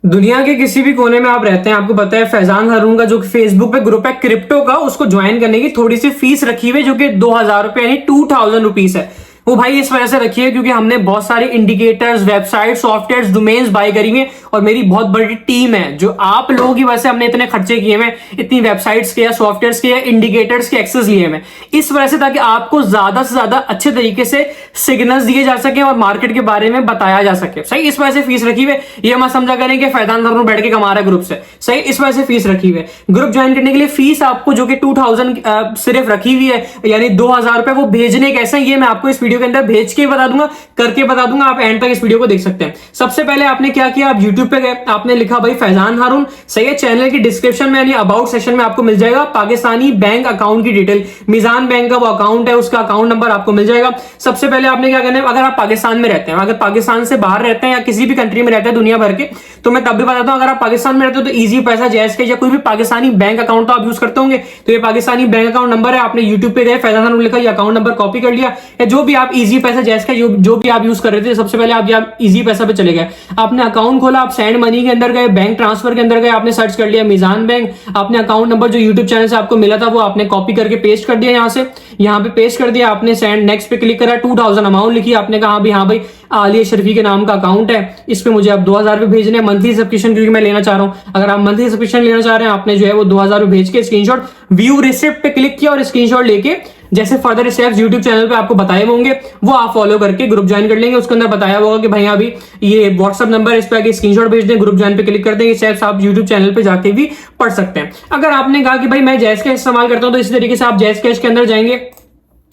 दुनिया के किसी भी कोने में आप रहते हैं, आपको पता है फैजान हारून का जो फेसबुक पे ग्रुप है क्रिप्टो का, उसको ज्वाइन करने की थोड़ी सी फीस रखी हुई है जो कि 2,000 रुपए यानी 2,000 रुपीज है। वो भाई इस वजह से रखी है क्योंकि हमने बहुत सारे indicators, website, software, domains buy करी हुई और मेरी बहुत बड़ी टीम है जो आप लोगों की वजह से हमने इतने खर्चे किए हैं, इतनी वेबसाइट्स के या सॉफ्टवेयर के या इंडिकेटर्स के एक्सेस लिए हैं इस वजह से, ताकि आपको ज्यादा से ज्यादा अच्छे तरीके से सिग्नल्स दिए जा सके और मार्केट के बारे में बताया जा सके। सही, इस वजह से फीस रखी हुई है। ये मत समझा करें कि फैजान हारून बैठ के कमा रहा है ग्रुप से। सही, इस वजह से फीस रखी हुई है। ग्रुप ज्वाइन करने के लिए फीस आपको जो कि 2,000 सिर्फ रखी हुई है, यानी 2,000 रुपए। वो भेजने कैसे, ये मैं आपको इस वीडियो के अंदर भेज के बता दूंगा, करके बता दूंगा। आप एंड तक इस वीडियो को देख सकते हैं। सबसे पहले आपने क्या किया, आप YouTube पे गए, आपने लिखा भाई फैजान हारून। सही है, चैनल की डिस्क्रिप्शन में यानी अबाउट सेक्शन में आपको मिल जाएगा पाकिस्तानी बैंक अकाउंट की डिटेल। मीजान बैंक का वो अकाउंट है, उसका अकाउंट नंबर आपको मिल जाएगा। सबसे पहले आपने क्या करना है, अगर आप पाकिस्तान में रहते हैं, अगर पाकिस्तान से बाहर रहते हैं या किसी भी कंट्री में रहते हैं दुनिया भर के, तो मैं तब भी बताता हूं, अगर आप पाकिस्तान में रहते हो तो इजी पैसा, जैस के या कोई भी पाकिस्तानी बैंक अकाउंट तो आप यूज करते होंगे। तो ये पाकिस्तानी बैंक अकाउंट नंबर है। आपने यूट्यूब पे गए, फैजान हारून लिखा, ये अकाउंट नंबर कॉपी कर लिया, या जो भी आप इजी पैसा, जैस का जो भी आप यूज कर रहे थे, सबसे पहले आप इजी पैसा पे चले गए, आपने अकाउंट खोला, आप सेंड मनी के अंदर गए, बैंक ट्रांसफर के अंदर गए, आपने सर्च कर लिया मीजान बैंक। आपने अकाउंट नंबर जो यूट्यूब चैनल से आपको मिला था वो आपने कॉपी करके पेस्ट कर दिया, यहाँ पे पेस्ट कर दिया। आपने सेंड नेक्स्ट पे क्लिक करा, 2,000 अमाउंट लिखी, आपने कहा हाँ भाई आलिया शरीफी के नाम का अकाउंट है, इस पे मुझे अब 2,000 रुपए भेजने हैं मंथली सब्सक्रिप्शन, क्योंकि मैं लेना चाह रहा हूं। अगर आप मंथली सब्सक्रिप्शन लेना चाह रहे हैं, आपने जो है वो 2,000 रुपए भेज के स्क्रीनशॉट व्यू रिसिप्ट पे क्लिक किया और स्क्रीनशॉट लेके जैसे फर्दर स्टेप्स यूट्यूब चैनल पे आपको बताए होंगे वो आप फॉलो करके ग्रुप ज्वाइन कर लेंगे। उसके अंदर बताया होगा कि भाई अभी ये व्हाट्सअप नंबर, इस पे आगे स्क्रीनशॉट भेज दें, ग्रुप ज्वाइन पे क्लिक कर दें। ये स्टेप्स आप यूट्यूब चैनल पे जाके भी पढ़ सकते हैं। अगर आपने कहा कि भाई मैं जैस कैश इस्तेमाल करता हूं, तो इसी तरीके से आप जैस कैश के अंदर जाएंगे।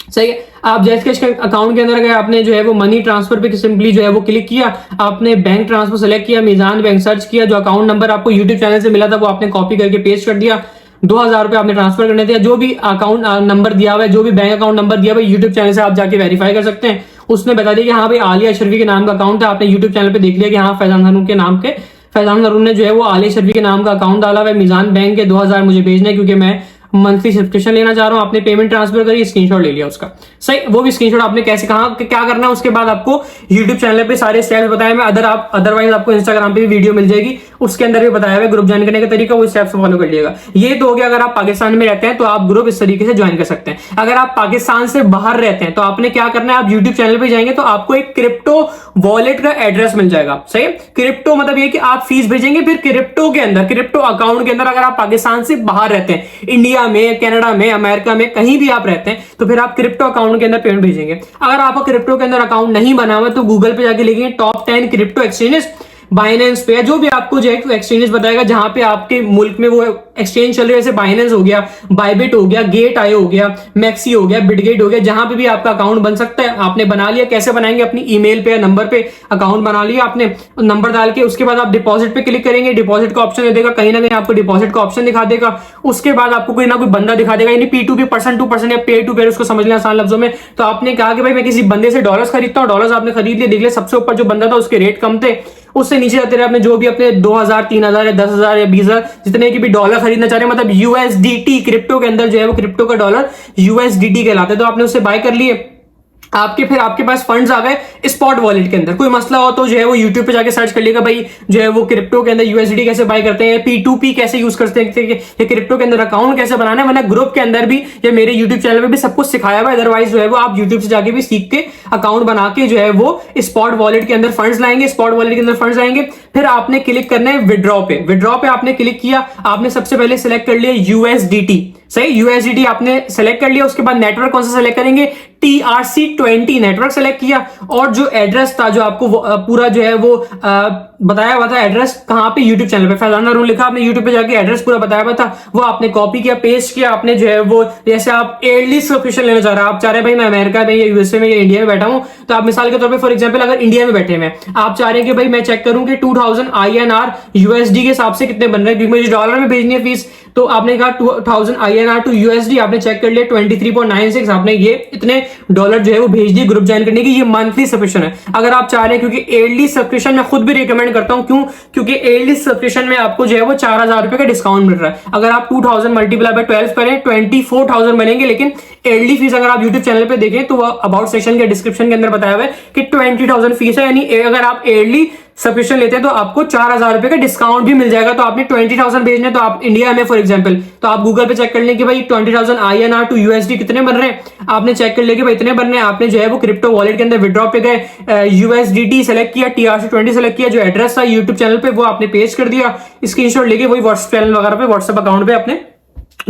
सही है, आप जैस कैश के अकाउंट के अंदर गए, आपने जो है वो मनी ट्रांसफर पे सिंपली जो है वो क्लिक किया, आपने बैंक ट्रांसफर सेलेक्ट किया, मीजान बैंक सर्च किया, जो अकाउंट नंबर आपको यूट्यूब चैनल से मिला था वो आपने कॉपी करके पेस्ट कर दिया। 2,000 रुपए आपने ट्रांसफर करने थे, जो भी अकाउंट नंबर दिया हुआ है, जो भी बैंक अकाउंट नंबर दिया हुआ है, यूट्यूब चैनल से आप जाके वेरीफाई कर सकते हैं। उसने बता दिया कि हाँ भाई आलिया शरीफी के नाम का अकाउंट है। आपने यूट्यूब चैनल पे देख लिया कि हाँ फैजान हारून के नाम के, फैजान हारून ने जो है वो आलिया शरीफी के नाम का अकाउंट डाला हुआ है, मीजान बैंक के 2,000 मुझे भेजना है क्योंकि मैं मंथली सब्सक्रिप्शन लेना चाह रहा हूं। आपने पेमेंट ट्रांसफर करी, स्क्रीनशॉट ले लिया उसका। सही, वो भी स्क्रीनशॉट आपने कैसे कहा क्या करना है, उसके बाद आपको YouTube चैनल पे सारे स्टेप्स बताए मैं। अदरवाइज आपको इंस्टाग्राम पे भी वीडियो मिल जाएगी, उसके अंदर भी बताया हुआ ग्रुप ज्वाइन करने का तरीका, वो स्टेप्स फॉलो कर लिएगा। ये तो हो गया अगर आप पाकिस्तान में रहते हैं तो आप ग्रुप इस तरीके से ज्वाइन कर सकते हैं। अगर आप पाकिस्तान से बाहर रहते हैं तो आपने क्या करना है, आप यूट्यूब चैनल पे जाएंगे तो आपको एक क्रिप्टो वॉलेट का एड्रेस मिल जाएगा। सही, क्रिप्टो मतलब ये कि आप फीस भेजेंगे, फिर क्रिप्टो के अंदर, क्रिप्टो अकाउंट के अंदर, अगर आप पाकिस्तान से बाहर रहते हैं, इंडिया में, कनाडा में, अमेरिका में, कहीं भी आप रहते हैं, तो फिर आप क्रिप्टो अकाउंट के अंदर पेमेंट भेजेंगे। अगर आपका क्रिप्टो के अंदर अकाउंट नहीं बना हुआ तो गूगल पे जाके लिखेंगे टॉप 10 क्रिप्टो एक्सचेंजेस, बाइनेंस पे, जो भी आपको जो एक्सचेंजेस बताएगा जहां पे आपके मुल्क में वो एक्सचेंज चल रहे हैं, जैसे बाइनेंस हो गया, बाइबिट हो गया, गेट आयो हो गया, मैक्सी हो गया, बिटगेट हो गया, जहां पे भी आपका अकाउंट बन सकता है। आपने बना लिया, कैसे बनाएंगे, अपनी ईमेल पे या नंबर पे अकाउंट बना लिया आपने, नंबर डाल के उसके बाद आप डिपॉजिट पे क्लिक करेंगे, डिपॉजिट का ऑप्शन दे देगा, कहीं ना कहीं आपको डिपॉजिट का ऑप्शन दिखा देगा। उसके बाद आपको कोई ना कोई बंदा दिखा देगा, यानी P2P, पर्सन टू पर्सन या पेयर टू पेयर, उसको समझ लें आसान लफ्जों में। तो आपने कहा कि भाई मैं किसी बंदे से डॉलर्स खरीदता हूं, डॉलर्स आपने खरीद लिए, देख लिया सबसे ऊपर जो बंदा था उसके रेट कम थे, उससे नीचे जाते रहे, आपने जो भी अपने 2,000, 3,000 या 10,000 या 20,000 जितने की भी डॉलर खरीदना चाह रहे हैं, मतलब USDT, क्रिप्टो के अंदर जो है वो क्रिप्टो का डॉलर USDT कहलाते हैं, तो आपने उससे बाय कर लिए। फिर आपके पास फंड्स आ गए स्पॉट वॉलेट के अंदर। कोई मसला हो तो जो है वो यूट्यूब पे जाके सर्च कर लेगा भाई जो है वो क्रिप्टो के अंदर USDT कैसे बाय करते हैं, P2P कैसे यूज करते हैं, या क्रिप्टो के अंदर अकाउंट कैसे बनाना है। मैंने ग्रुप के अंदर भी या मेरे यूट्यूब चैनल पे भी सब कुछ सिखाया हुआ है। अदरवाइज जो है वो आप यूट्यूब से जाके भी सीख के अकाउंट बना के जो है वो स्पॉट वॉलेट के अंदर फंड्स लाएंगे, स्पॉट वॉलेट के अंदर फंड्स आएंगे। फिर आपने क्लिक करना है विड्रॉ पे। विड्रॉ पे आपने क्लिक किया, आपने सबसे पहले सिलेक्ट कर लिया USDT। सही, USDT आपने सेलेक्ट कर लिया। उसके बाद नेटवर्क कौन सा सेलेक्ट करेंगे, TRC20 नेटवर्क सेलेक्ट किया। और जो एड्रेस था, जो आपको पूरा जो है वो बताया हुआ था एड्रेस, कहां पे, यूट्यूब चैनल पे फैजान हारून लिखा, आपने यूट्यूब पे जाके एड्रेस पूरा बताया हुआ था, वो आपने कॉपी किया, पेस्ट किया। आपने जो है वो, जैसे आप एयरली सब्सक्रिप्शन लेना चाह रहे हैं, आप चाह रहे हैं भाई मैं अमेरिका में या यूएसए में या इंडिया में बैठा हूं, तो आप मिसाल के तौर पे फॉर एग्जांपल अगर इंडिया में बैठे हैं, आप चाह रहे हैं कि भाई मैं चेक करूं कि 2,000 INR USD के हिसाब से कितने बन रहे हैं, क्योंकि मुझे डॉलर में भेजनी है फीस। तो आपने कहा 2,000 INR टू USD, आपने चेक कर लिया 23.96, आपने ये इतने डॉलर जो है वो भेज दिए ग्रुप ज्वाइन करने की। ये मंथली सब्सक्रिप्शन है। अगर आप चाह रहे हैं, क्योंकि एयरली सब्सक्रिप्शन मैं खुद भी रिकमेंड करता हूं, क्यों, क्योंकि एयरली सब्सक्रिप्शन में आपको जो है वो 4,000 रुपए का डिस्काउंट मिल रहा है। अगर आप 2,000 मल्टीप्लाई बाय 12 करें 24,000 बनेंगे। लेकिन एयरली फीस अगर आप यूट्यूब चैनल पे देखें तो अबाउट सेक्शन के डिस्क्रिप्शन के अंदर बताया हुआ है कि 20,000 फीस है, यानी अगर आप एयरली सब्सक्रिप्शन लेते हैं तो आपको 4,000 रुपए का डिस्काउंट भी मिल जाएगा। तो आपने 20,000 भेजने, तो आप इंडिया में फॉर एग्जांपल, तो आप गूगल पे चेक कर लें कि भाई 20,000 INR टू USD कितने बन रहे हैं, आपने चेक कर लिया कि भाई इतने बन रहे हैं। आपने जो है वो क्रिप्टो वॉलेट के अंदर विड्रॉ पे गए, USDT सेलेक्ट किया, TRC20 सेलेक्ट किया, जो एड्रेस था यूट्यूब चैनल पे वो आपने पेस्ट कर दिया, स्क्रीनशॉट लेके वही व्हाट्सएप चैनल वगैरह पे, व्हाट्सएप अकाउंट पे अपने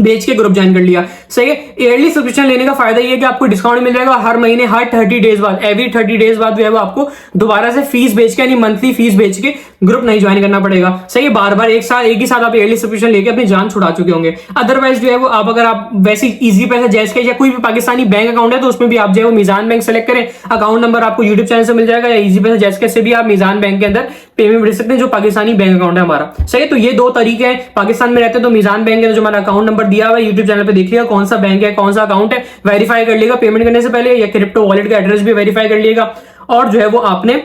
बेच के ग्रुप ज्वाइन कर लिया। सही है। ईयरली सब्सक्रिप्शन लेने का फायदा ये है कि आपको डिस्काउंट मिल जाएगा हर महीने, हर 30 डेज बाद, एवरी 30 डेज बाद जो है वो आपको दोबारा से फीस बेच के, यानी मंथली फीस बेच के ग्रुप नहीं ज्वाइन करना पड़ेगा। सही है। बार बार एक ही साथ आप ईयरली सब्सक्रिप्शन लेके अपनी जान छुड़ा चुके होंगे। अदरवाइज जो है वो आप, अगर आप वैसे इजी पैसा, जैस के या कोई भी पाकिस्तानी बैंक अकाउंट है तो उसमें भी आप जो है वो मीजान बैंक सेलेक्ट करें, अकाउंट नंबर आपको यूट्यूब चैनल से मिल जाएगा, या इजी पैसा जैस के से भी आप मीजान बैंक के अंदर पेमेंट भेज सकते हैं, जो पाकिस्तानी बैंक अकाउंट है हमारा। सही है। तो ये दो तरीके हैं। पाकिस्तान में रहते हैं तो मीजान बैंक है, जो हमारा अकाउंट नंबर दिया हुआ है यूट्यूब चैनल पे, देख लिएगा कौन सा बैंक है, कौन सा अकाउंट है, वेरीफाई कर लिएगा पेमेंट करने से पहले, या क्रिप्टो वॉलेट का एड्रेस भी वेरीफाई कर लिएगा। और जो है वो आपने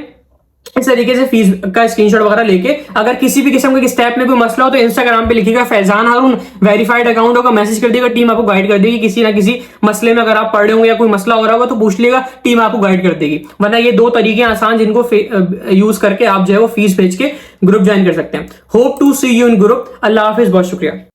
इस तरीके से फीस का स्क्रीनशॉट वगैरह लेके, अगर किसी भी किस्म के स्टेप में कोई मसला हो तो इंस्टाग्राम पे लिखिएगा फैजान हारून, वेरीफाइड अकाउंट होगा, मैसेज कर देगा, टीम आपको गाइड कर देगी। किसी ना किसी मसले में अगर आप पढ़ रहे होंगे या कोई मसला हो रहा होगा तो पूछ लेगा, टीम आपको गाइड कर देगी। वरना ये दो तरीके आसान जिनको यूज करके आप जो है वो फीस भेज के ग्रुप ज्वाइन कर सकते हैं। Hope to see you in group. Allah हाफिज, बहुत शुक्रिया।